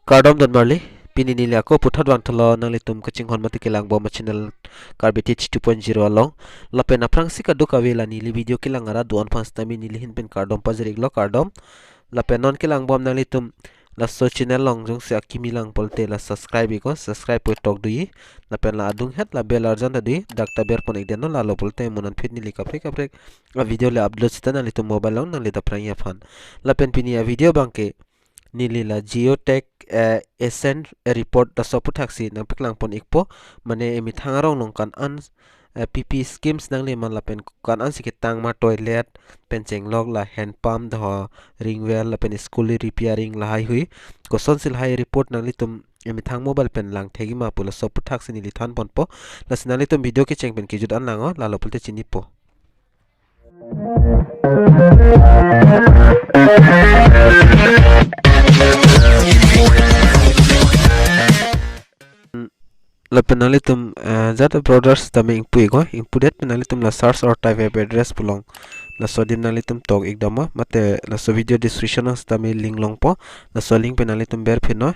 Kardom dan Marley pini nili ako puthat wang thalo nang litum kaching hon mati kelang bom channel Karbi 2.0 along lapen aprang si kadu kawela nili video kelang ara duan pas tami nili hin pen Kardom pajerik lo Kardom lapen non kelang bom nang litum LASO channel long jong se akimi lang polte la subscribe iko subscribe po tok dui lapen la adung het la bell arjan da dui dakta ber pon ekden no la lo polte munan fit nili kaprek a video le upload sita nang litum mobile long nang lita prang ya fan lapen pini a video bangke nili la jeo-tag ascent report da sopu taxi nang PAKLANG pon ikpo mane emi thangarong nong kan an PP schemes nang le man la pen kan an sikit tang ma toilet pencheng log la hand pump da ring well la pen school repairing la hai hui Koson sil hai report nang litum emi thang mobile pen lang thegi ma pula sopu taxi nili than pon po la sinali tum video ke cheng pen ki jud an lango la lo pulte chini po la penalitum zata brothers tame ingpu ego ingpu det penalitum la source or type web address pulong la sodim nalitum tog ikdama mate la so video description as tame link long po la so link penalitum ber phino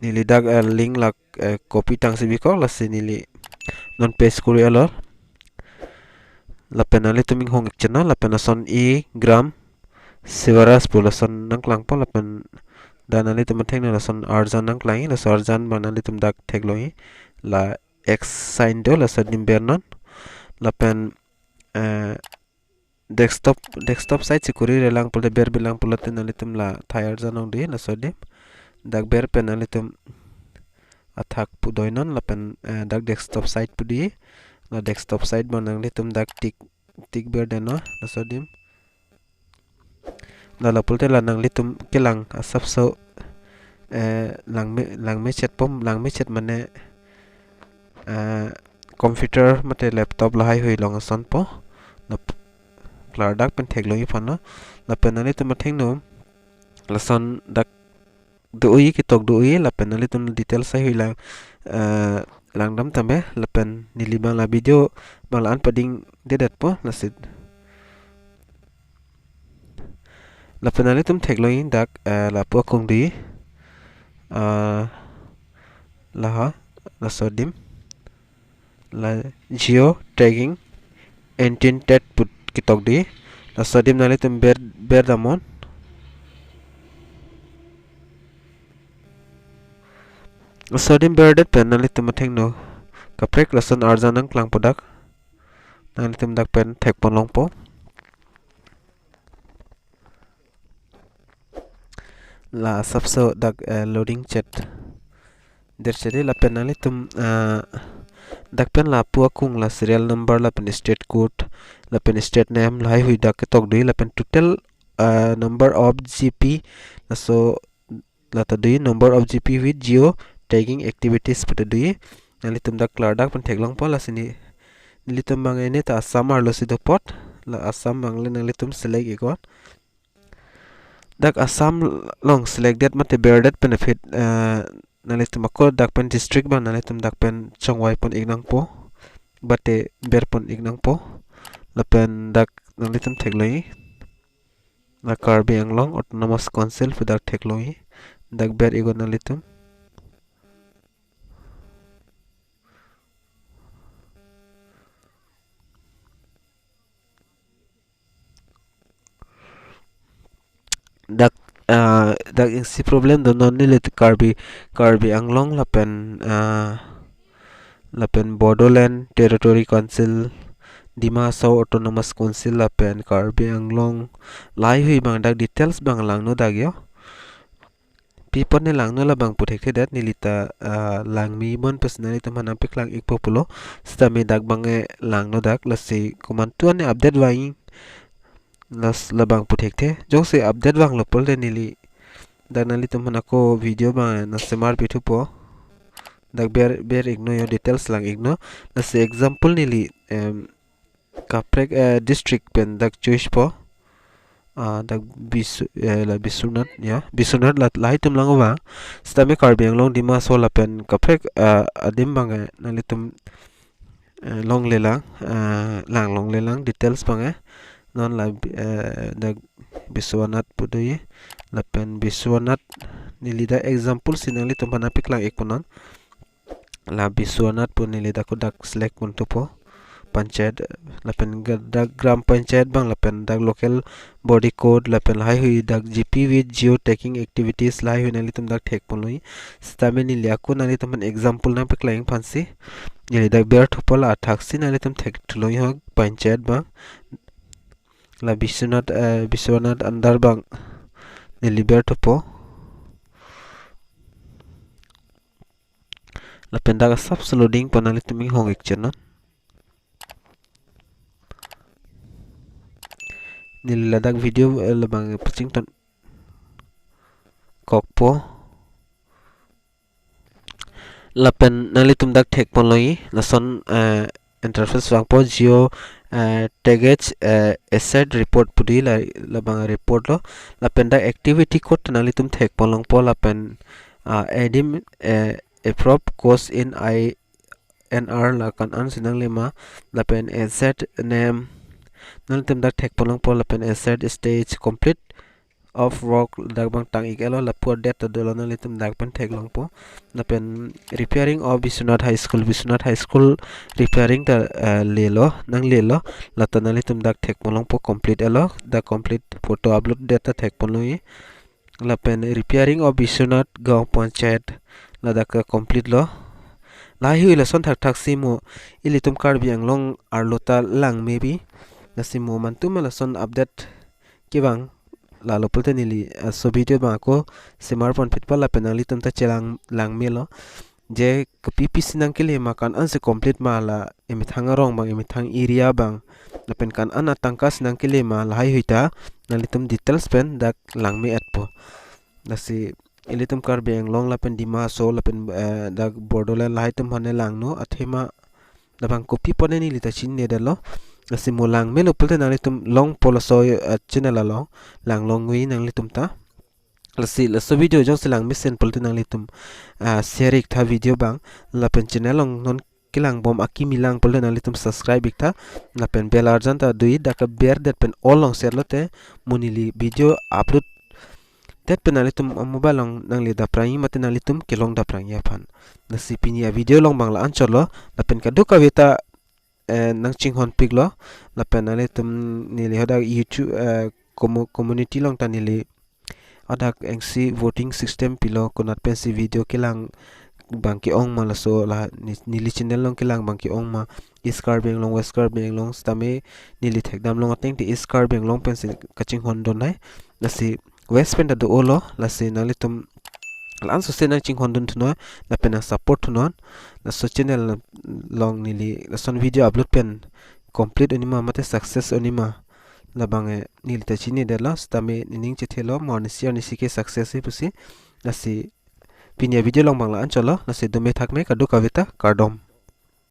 nili dag link la copy tang sibi ko la sinili non paste kuri alor la penalitum ing hong ikchana la penason e gram sivaras pulason nangklang po la pen danali tum theng na son arjan nang klai la sarjan manali tum dak thegloi la x sign do la sadim bernon la pen desktop site sikuri relang pul ber bilang pulatin nali tum la thayar janong di la sodi dak ber pen nali tum athak pu doinon la pen dak desktop site pudi la desktop site manang li tum dak tik ber deno la sodim la pulte la nang litum kelang asap so lang me chat pom lang me chat mane computer mate laptop la hai hui long son po la klar dak pen thek longi phano la pen ali tum theng no la son dak do yi ki tok do yi la pen ali tum details sai hui lang lang dam tambe la pen nilibang la video bang la an pading dedat po la sit la penalitum thegloi dak la po kong di la ha la sodim la jeo-tagging intended put kitok di la sodim nalitum ber damon la sodim berdet penalitum thengno kaprek la son arjanang klang podak nalitum dak pen thek pon long po la सबसे dak loading chat der chede la penali tum dak pen la pu kung la serial number la pen state code la pen state name lai hui dak tok dui la pen total number of gp la so la ta dui number of gp with geo tagging activities put dui nali tum dak klar dak pen theklong pa la sini nili tum mangene ta samar lo sido pot la asam mangle nali tum select ikon dak assam long selected mate bearded benefit nalitum ako dak pen district ban nalitum dak pen chongwai pon ignang po bate ber pon ignang po lapen dak nalitum thegloi la Karbi anglong autonomous council fu dak thegloi dak ber igon nalitum dak si problem do non nilit Karbi anglong lapen Bodoland Territory Council Dimaso Autonomous Council lapen Karbi anglong lai hui bang dak details bang lang no dak yo people ne lang no la bang puthek the dat nilita lang mi mon personally tam hanam PAKLANG ik populo sta me dak bang lang no dak la se komantuan ne update wai las labang puthek the jong se update wang lo pol de nili danali tum hanako video ba na semar pithu po dak ber igno yo details lang igno na se example nili kaprek district pen dak choice po dak bisunat ya bisunat lat lai tum lang wa stame Karbi anglong dima so la pen kaprek adim bang nali tum long lelang lang long lelang details bang non la dak biswanat pudui lapen biswanat nili da example sinangli tumpana piklang ekonon la Biswanat pun nili da ko dak select pun tupo panchayat lapen dak gram panchayat bang lapen dak local body code lapen lai hui dak GP with jeo-tagging activities lai hui nali tum dak thek pun lui stame nili aku nali tum example na piklang phansi nili dak ber thopol athak sin nali tum thek thloi hok panchayat bang la Biswanat andar bang nili ber thopo lapen dak sub loading panali tum hong ek chenon nili ladak video labang paching ton kokpo lapen nali tum dak thek pon loi nason interface bang po geo taggage asset report pudi labang report lo lapen dak activity code nali tum thek pon long po lapen edim approve course in INR la kan an sinang lema lapen asset name nal tem dak thek polong pol lapen asset stage complete of work dak bang tang ikelo la por date dolo nal tem dak pen thek long po lapen repairing of Biswanat high school repairing ta lelo nang lelo lata nal tem dak thek polong po complete elo da complete photo upload data thek poloi lapen repairing of Biswanat gaon panchayat la dak complete lo lai hui la son thak simo ilitum Karbi anglong arlota lang maybe nasimo mantum la son update kibang lalo pulte nili so video ba ko smartphone pitpa la penali tum ta chelang lang melo je kapi sinang kele makan an se complete ma la emithang rong bang emithang area bang la pen kan an atangkas nang kele ma la hai huita nali tum details pen dak lang me at po nasi ilitum Karbi anglong la pen dima so la pen dak borderland la hai tum hane lang no athema dabang copy pone ni lita chin ne dalo simulang melo pulte nang litum long poloso channel long lang long wi nang litum ta laso video jong silang misen pulte nang litum share ik tha video bang la pen channel long non kilang bom akimilang pulte nang litum subscribe ik tha la pen bell arjan ta dui dak ber det pen all long share lote munili video upload det pen nang litum mobile long nang li da prangi mate nang litum kelong da prangi aphan nasi pinia video long bang la ancholo la pen ka duka veta nang chinghon piglo la penale tum nili hoda YouTube community long ta nili hoda engsi voting system pilo konat pensi video kelang bangki ong ma laso la nili channel long kelang bangki ong ma East Karbi long West Karbi long stame nili thekdam long ateng ti East Karbi long pensi kachinghon don nai nasi West pen da do olo lasi nali tum lan so senang chinghon don tuno la pena support tunon la so channel long nili la son video upload pen complete onima mate success onima la bange nili ta chini de la stame ning chethelo mon share ni sike success hi pusi lasi pinya video long bangla ancholo lasi dume thakme kadu kavita Kardom